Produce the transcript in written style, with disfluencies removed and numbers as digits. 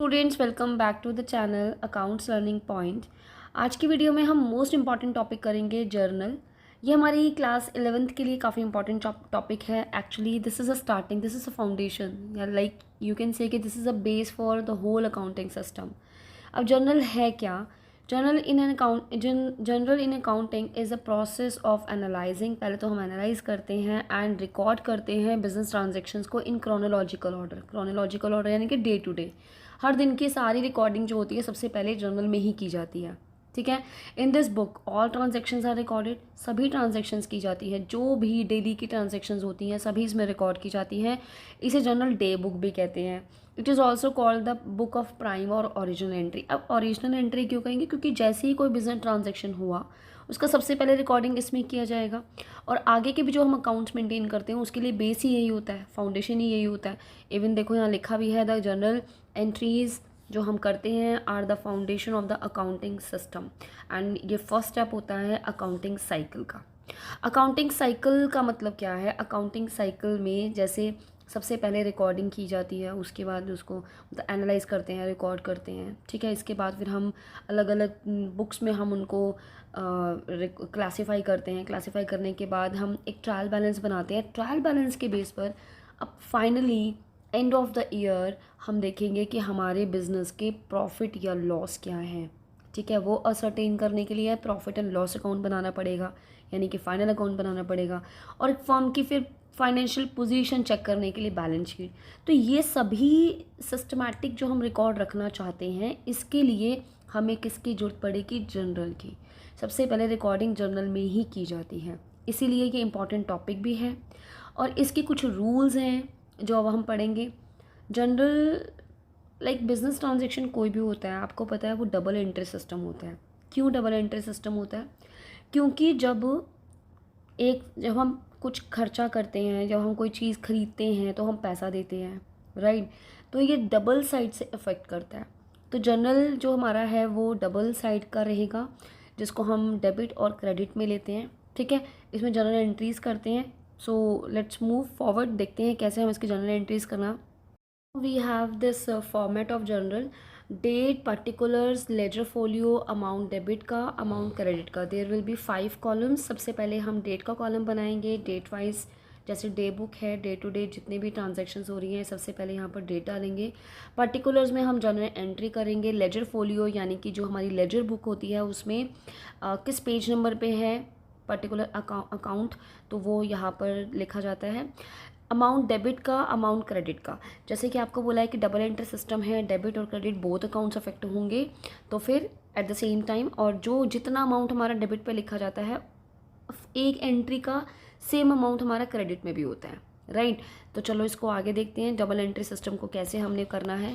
Students welcome back to the channel accounts learning point. आज की video में हम मोस्ट इंपॉर्टेंट टॉपिक करेंगे जर्नल। ये हमारी क्लास 11th के लिए काफ़ी इंपॉर्टेंट टॉपिक है। Actually this is a starting, this is a foundation या लाइक यू कैन से कि this is a base for the whole accounting system. अब जर्नल है क्या? Journal in accounting is a process of analysing. पहले तो हम analyse करते हैं एंड रिकॉर्ड करते हैं बिजनेस ट्रांजेक्शन्स को इन क्रोनोलॉजिकल ऑर्डर यानी कि डे टू डे। हर दिन की सारी रिकॉर्डिंग जो होती है सबसे पहले जर्नल में ही की जाती है। ठीक है। In this book all transactions are recorded. सभी ट्रांजेक्शन्स की जाती है, जो भी डेली की ट्रांजेक्शन्स होती हैं सभी इसमें रिकॉर्ड की जाती हैं। इसे जर्नल डे बुक भी कहते हैं। It is also called the book of prime और ओरिजिनल एंट्री। अब ओरिजिनल एंट्री क्यों कहेंगे? क्योंकि जैसे ही कोई बिजनेस ट्रांजेक्शन हुआ उसका सबसे पहले रिकॉर्डिंग इसमें किया जाएगा, और आगे के भी जो हम अकाउंट्स मेंटेन करते हैं उसके लिए बेस ही यही होता है, फाउंडेशन ही यही होता है। इवन देखो यहाँ लिखा भी है द जर्नल एंट्रीज जो हम करते हैं are the foundation of the accounting system. And ये फर्स्ट स्टेप होता है अकाउंटिंग साइकिल का। अकाउंटिंग साइकिल का मतलब क्या है? अकाउंटिंग साइकिल में जैसे सबसे पहले रिकॉर्डिंग की जाती है, उसके बाद उसको मतलब एनालाइज करते हैं, रिकॉर्ड करते हैं। ठीक है। इसके बाद फिर हम अलग अलग बुक्स में हम उनको क्लासीफाई करते हैं। क्लासीफाई करने के बाद हम एक ट्रायल बैलेंस बनाते हैं। ट्रायल बैलेंस के बेस पर अब finally end of the year हम देखेंगे कि हमारे बिजनेस के प्रॉफिट या लॉस क्या है। ठीक है। वो असरटेन करने के लिए प्रॉफिट एंड लॉस अकाउंट बनाना पड़ेगा, यानी कि फाइनल अकाउंट बनाना पड़ेगा, और एक फर्म की फिर फाइनेंशियल पोजीशन चेक करने के लिए बैलेंस शीट। तो ये सभी सिस्टमैटिक जो हम रिकॉर्ड रखना चाहते हैं इसके लिए हमें किसकी जरूरत पड़ेगी? जर्नल की। सबसे पहले रिकॉर्डिंग जर्नल में ही की जाती है, इसीलिए ये इंपॉर्टेंट टॉपिक भी है। और इसके कुछ रूल्स हैं जो अब हम पढ़ेंगे। जनरल लाइक बिजनेस ट्रांजेक्शन कोई भी होता है, आपको पता है वो डबल एंट्री सिस्टम होता है। क्यों डबल एंट्री सिस्टम होता है? क्योंकि जब हम कुछ खर्चा करते हैं, जब हम कोई चीज़ खरीदते हैं तो हम पैसा देते हैं, राइट? तो ये डबल साइड से इफ़ेक्ट करता है। तो जर्नल जो हमारा है वो डबल साइड का रहेगा, जिसको हम डेबिट और क्रेडिट में लेते हैं। ठीक है। इसमें जर्नल एंट्रीज़ करते हैं। सो लेट्स मूव फॉरवर्ड, देखते हैं कैसे हम इसकी जर्नल एंट्रीज़ करना। We have this format of journal: date, particulars, ledger folio, amount debit का, अमाउंट क्रेडिट का। There will be 5 columns. सबसे पहले हम डेट का कॉलम बनाएंगे। डेट वाइज जैसे डे बुक है, डे टू डे जितने भी ट्रांजेक्शन्स हो रही हैं सबसे पहले यहाँ पर डेट डालेंगे। पर्टिकुलर्स में हम जर्नल एंट्री करेंगे। लेजर फोलियो यानी कि जो हमारी लेजर बुक होती है उसमें किस पेज नंबर पे है पर्टिकुलर अकाउंट, तो वो यहाँ पर लिखा जाता है। अमाउंट डेबिट का, अमाउंट क्रेडिट का, जैसे कि आपको बोला है कि डबल एंट्री सिस्टम है, डेबिट और क्रेडिट बोथ अकाउंट्स अफेक्ट होंगे, तो फिर एट द सेम टाइम और जो जितना अमाउंट हमारा डेबिट पे लिखा जाता है एक एंट्री का सेम अमाउंट हमारा क्रेडिट में भी होता है, राइट? तो चलो इसको आगे देखते हैं डबल एंट्री सिस्टम को कैसे हमने करना है।